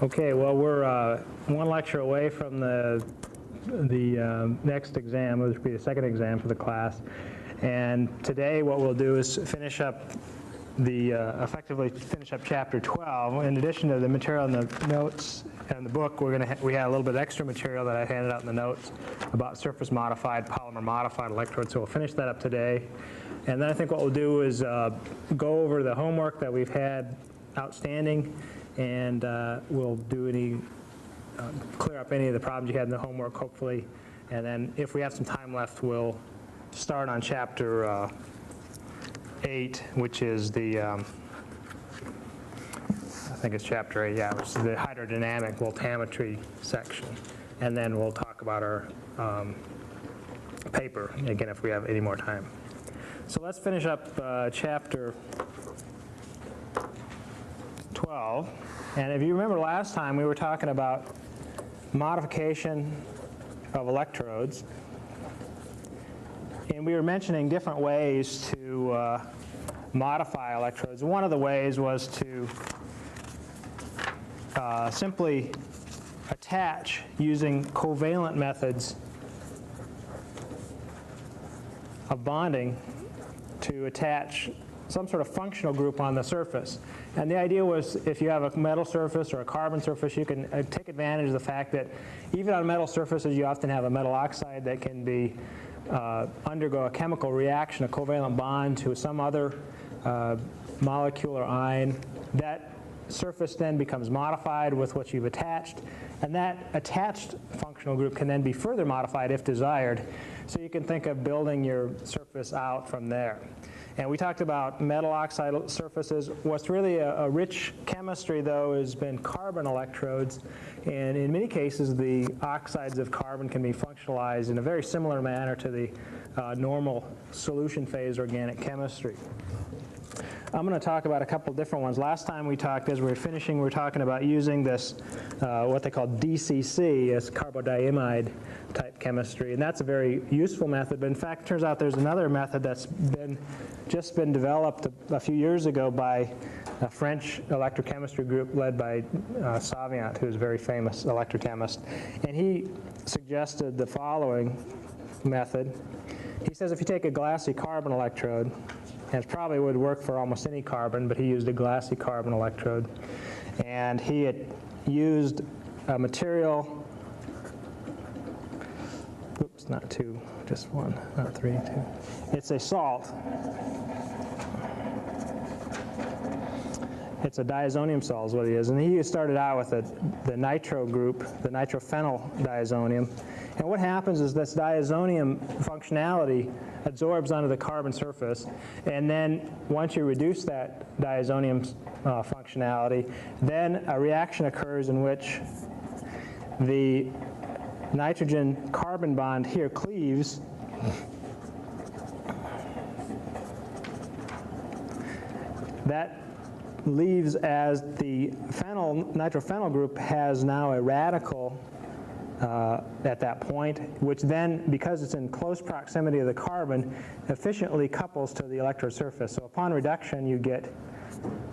Okay, well, we're one lecture away from the next exam, which will be the second exam for the class. And today what we'll do is finish up effectively finish up chapter 12. In addition to the material in the notes and the book, we had a little bit of extra material that I handed out in the notes about surface modified, polymer modified electrodes. So we'll finish that up today. And then I think what we'll do is go over the homework that we've had outstanding, and we'll do clear up any of the problems you had in the homework, hopefully. And then if we have some time left, we'll start on chapter 8, which is I think it's chapter 8, yeah, which is the hydrodynamic voltammetry section. And then we'll talk about our paper, again, if we have any more time. So let's finish up chapter 12. And if you remember last time, we were talking about modification of electrodes. And we were mentioning different ways to modify electrodes. One of the ways was to simply attach using covalent methods of bonding to attach some sort of functional group on the surface. And the idea was, if you have a metal surface or a carbon surface, you can take advantage of the fact that even on metal surfaces you often have a metal oxide that can be undergo a chemical reaction, a covalent bond to some other molecule or ion. That surface then becomes modified with what you've attached, and that attached functional group can then be further modified if desired. So you can think of building your surface out from there. And we talked about metal oxide surfaces. What's really a rich chemistry, though, has been carbon electrodes. And in many cases, the oxides of carbon can be functionalized in a very similar manner to the normal solution phase organic chemistry. I'm going to talk about a couple different ones. Last time we talked, as we were finishing, we were talking about using this, what they call DCC, as carbodiamide type chemistry. And that's a very useful method. But in fact, it turns out there's another method that's just been developed a few years ago by a French electrochemistry group led by Savient, who's a very famous electrochemist. And he suggested the following method. He says if you take a glassy carbon electrode, and it probably would work for almost any carbon, but he used a glassy carbon electrode. And he had used a material, oops, not two, just one, not three, two. It's a salt. It's a diazonium salt is what it is. And he started out with the nitro group, the nitrophenyl diazonium. And what happens is this diazonium functionality absorbs onto the carbon surface, and then once you reduce that diazonium functionality, then a reaction occurs in which the nitrogen-carbon bond here cleaves, that leaves as the nitrophenyl group has now a radical at that point, which then, because it's in close proximity to the carbon, efficiently couples to the electrode surface. So upon reduction, you get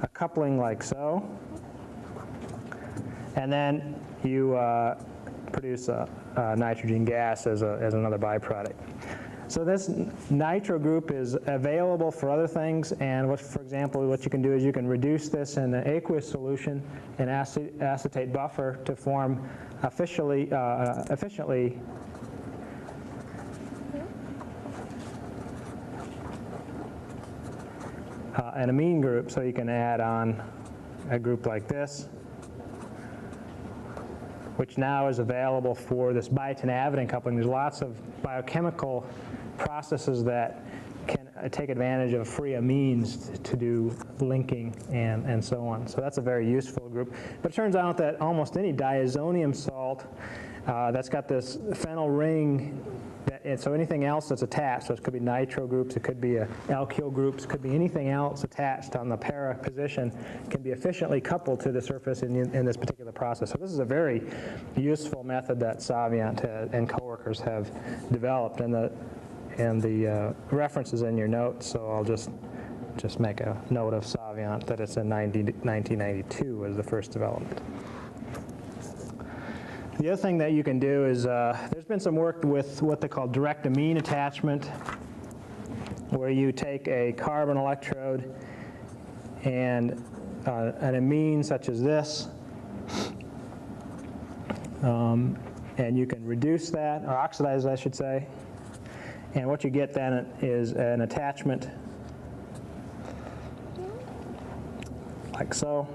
a coupling like so, and then you produce a nitrogen gas as another byproduct. So this nitro group is available for other things, and for example, what you can do is you can reduce this in an aqueous solution, an acetate buffer, to form efficiently an amine group. So you can add on a group like this, which now is available for this biotin-avidin coupling. There's lots of biochemical processes that can take advantage of free amines to do linking and so on. So that's a very useful group. But it turns out that almost any diazonium salt that's got this phenyl ring, so anything else that's attached, so it could be nitro groups, it could be alkyl groups, it could be anything else attached on the para position, can be efficiently coupled to the surface in this particular process. So this is a very useful method that Savient and coworkers have developed, and the reference is in your notes, so I'll just make a note of Savient that it's in 1992 was the first development. The other thing that you can do is, there's been some work with what they call direct amine attachment, where you take a carbon electrode and an amine such as this, and you can reduce that, or oxidize, I should say, and what you get then is an attachment like so,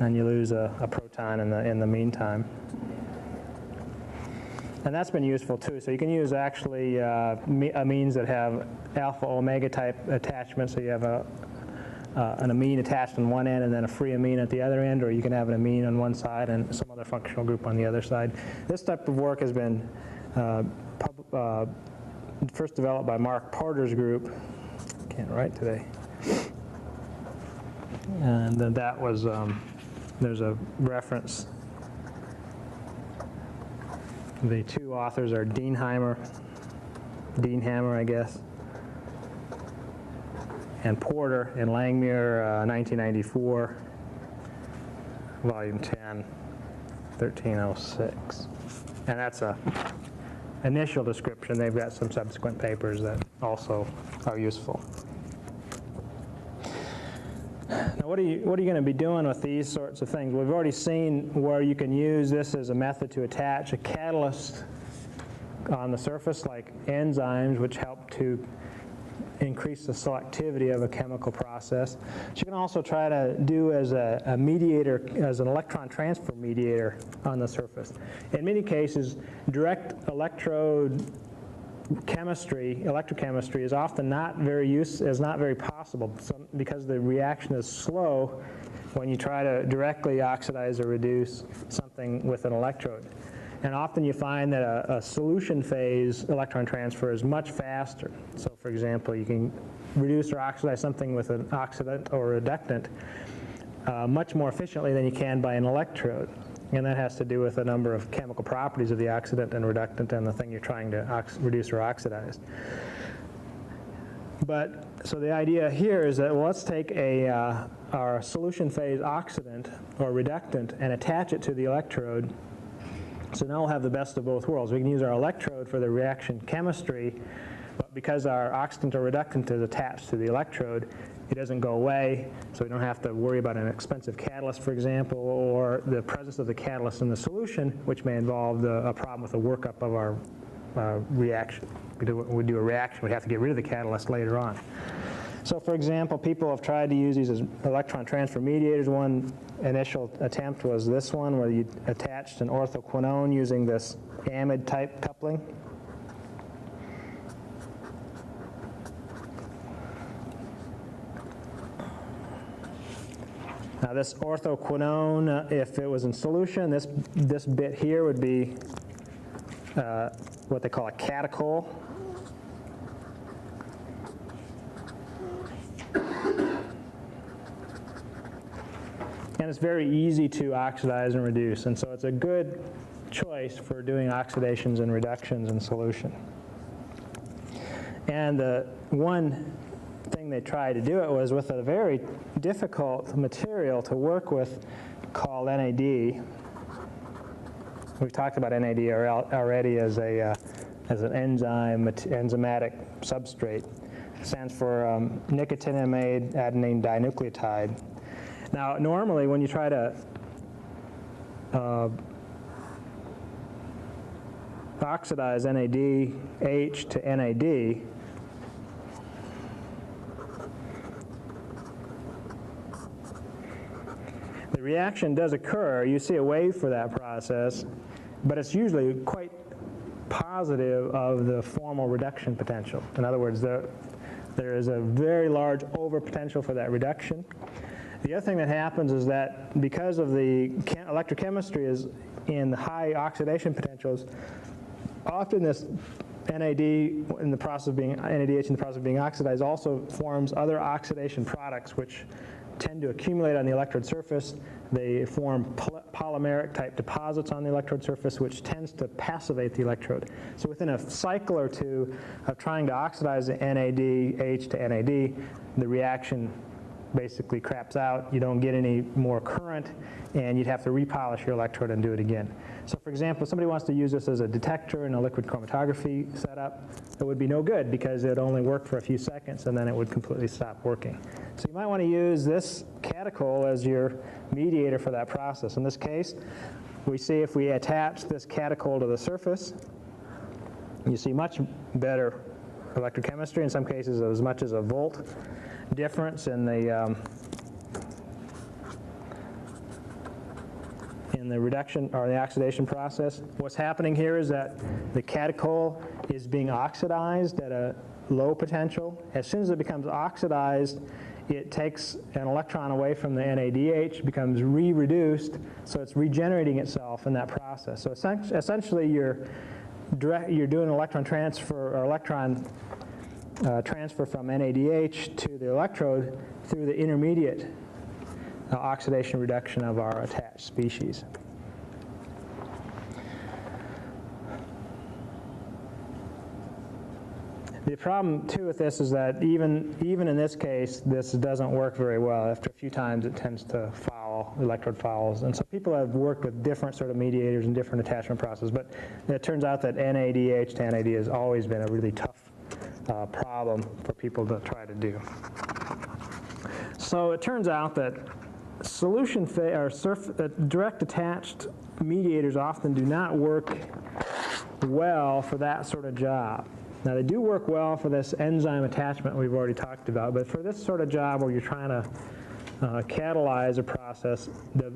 and you lose a proton in the meantime. And that's been useful too. So you can use actually amines that have alpha omega type attachments. So you have an amine attached on one end and then a free amine at the other end, or you can have an amine on one side and some other functional group on the other side. This type of work has been first developed by Mark Porter's group. Can't write today. And then that was, there's a reference. The two authors are Dienhammer, I guess, and Porter in Langmuir, 1994, volume 10, 1306. And that's a initial description. They've got some subsequent papers that also are useful. Now, what are you going to be doing with these sorts of things? We've already seen where you can use this as a method to attach a catalyst on the surface, like enzymes, which help to increase the selectivity of a chemical process. But you can also try to do as a mediator, as an electron transfer mediator on the surface. In many cases, direct electrode chemistry, electrochemistry, is often not very possible, because the reaction is slow when you try to directly oxidize or reduce something with an electrode. And often you find that a solution phase electron transfer is much faster. So for example, you can reduce or oxidize something with an oxidant or reductant much more efficiently than you can by an electrode. And that has to do with a number of chemical properties of the oxidant and reductant and the thing you're trying to reduce or oxidize. But so the idea here is that, well, let's take our solution phase oxidant or reductant and attach it to the electrode. So now we'll have the best of both worlds. We can use our electrode for the reaction chemistry, but because our oxidant or reductant is attached to the electrode, it doesn't go away, so we don't have to worry about an expensive catalyst, for example, or the presence of the catalyst in the solution, which may involve a problem with the workup of our reaction. We do a reaction, we have to get rid of the catalyst later on. So for example, people have tried to use these as electron transfer mediators. One initial attempt was this one, where you attached an orthoquinone using this amide type coupling. Now this orthoquinone, if it was in solution, this bit here would be what they call a catechol. And it's very easy to oxidize and reduce, and so it's a good choice for doing oxidations and reductions in solution. And the one thing they tried to do it was with a very difficult material to work with called NAD. We've talked about NAD already as an enzymatic substrate. It stands for nicotinamide adenine dinucleotide. Now, normally when you try to oxidize NADH to NAD, the reaction does occur. You see a wave for that process, but it's usually quite positive of the formal reduction potential. In other words, there is a very large overpotential for that reduction. The other thing that happens is that because of the electrochemistry is in the high oxidation potentials, often this NADH in the process of being oxidized also forms other oxidation products which tend to accumulate on the electrode surface. They form polymeric type deposits on the electrode surface, which tends to passivate the electrode. So within a cycle or two of trying to oxidize the NADH to NAD, the reaction basically craps out, you don't get any more current, and you'd have to repolish your electrode and do it again. So for example, if somebody wants to use this as a detector in a liquid chromatography setup, it would be no good because it would only work for a few seconds and then it would completely stop working. So you might want to use this catechol as your mediator for that process. In this case, we see if we attach this catechol to the surface, you see much better electrochemistry, in some cases as much as a volt difference in the reduction or the oxidation process. What's happening here is that the catechol is being oxidized at a low potential. As soon as it becomes oxidized, it takes an electron away from the NADH, becomes re-reduced, so it's regenerating itself in that process. So essentially you're doing electron transfer, or electron transfer from NADH to the electrode through the intermediate oxidation reduction of our attached species. The problem too with this is that even in this case, this doesn't work very well. After a few times, it tends to foul, the electrode fouls. And so people have worked with different sort of mediators and different attachment processes, but it turns out that NADH to NAD has always been a really tough problem for people to try to do. So it turns out that direct attached mediators often do not work well for that sort of job. Now they do work well for this enzyme attachment we've already talked about, but for this sort of job where you're trying to catalyze a process, the